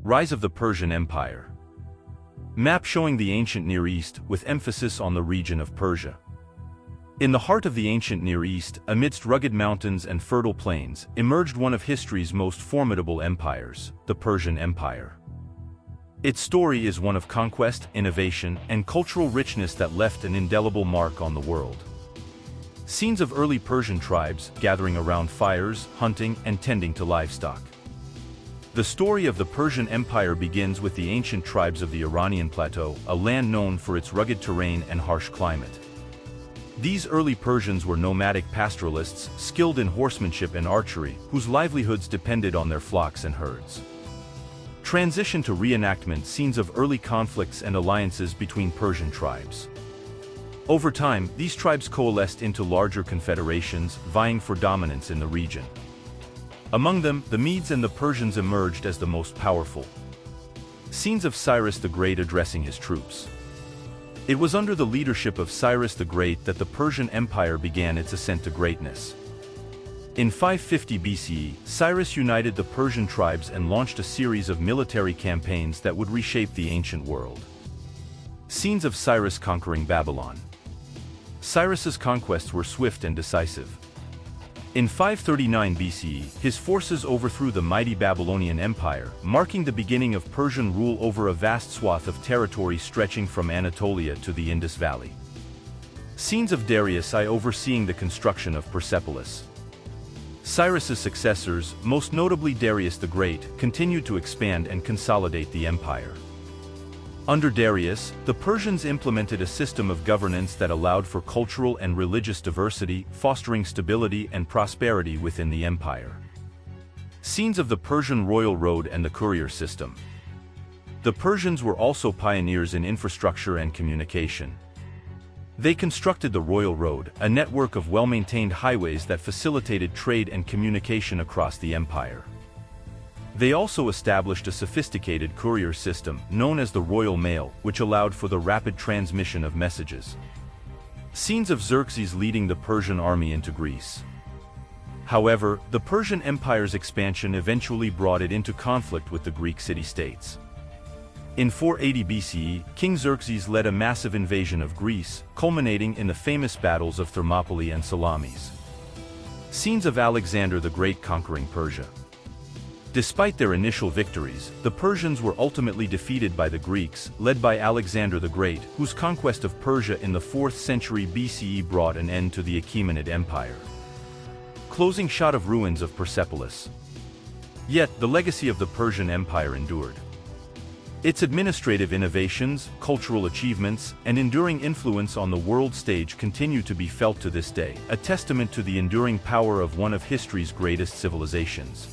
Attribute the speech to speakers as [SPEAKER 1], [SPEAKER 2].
[SPEAKER 1] Rise of the Persian Empire. Map showing the ancient Near East with emphasis on the region of Persia. In the heart of the ancient Near East, amidst rugged mountains and fertile plains, emerged one of history's most formidable empires, the Persian Empire. Its story is one of conquest, innovation, and cultural richness that left an indelible mark on the world. Scenes of early Persian tribes gathering around fires, hunting, and tending to livestock. The story of the Persian Empire begins with the ancient tribes of the Iranian plateau, a land known for its rugged terrain and harsh climate. These early Persians were nomadic pastoralists, skilled in horsemanship and archery, whose livelihoods depended on their flocks and herds. Transition to reenactment scenes of early conflicts and alliances between Persian tribes. Over time, these tribes coalesced into larger confederations, vying for dominance in the region. Among them, the Medes and the Persians emerged as the most powerful. Scenes of Cyrus the Great addressing his troops. It was under the leadership of Cyrus the Great that the Persian Empire began its ascent to greatness. In 550 BCE, Cyrus united the Persian tribes and launched a series of military campaigns that would reshape the ancient world. Scenes of Cyrus conquering Babylon. Cyrus's conquests were swift and decisive. In 539 BCE, his forces overthrew the mighty Babylonian Empire, marking the beginning of Persian rule over a vast swath of territory stretching from Anatolia to the Indus Valley. Scenes of Darius I overseeing the construction of Persepolis. Cyrus's successors, most notably Darius the Great, continued to expand and consolidate the empire. Under Darius, the Persians implemented a system of governance that allowed for cultural and religious diversity, fostering stability and prosperity within the empire. Scenes of the Persian royal road and the courier system. The Persians were also pioneers in infrastructure and communication. They constructed the royal road, a network of well-maintained highways that facilitated trade and communication across the empire. They also established a sophisticated courier system, known as the Royal Mail, which allowed for the rapid transmission of messages. Scenes of Xerxes leading the Persian army into Greece. However, the Persian Empire's expansion eventually brought it into conflict with the Greek city-states. In 480 BCE, King Xerxes led a massive invasion of Greece, culminating in the famous battles of Thermopylae and Salamis. Scenes of Alexander the Great conquering Persia. Despite their initial victories, the Persians were ultimately defeated by the Greeks, led by Alexander the Great, whose conquest of Persia in the 4th century BCE brought an end to the Achaemenid Empire. Closing shot of ruins of Persepolis. Yet, the legacy of the Persian Empire endured. Its administrative innovations, cultural achievements, and enduring influence on the world stage continue to be felt to this day, a testament to the enduring power of one of history's greatest civilizations.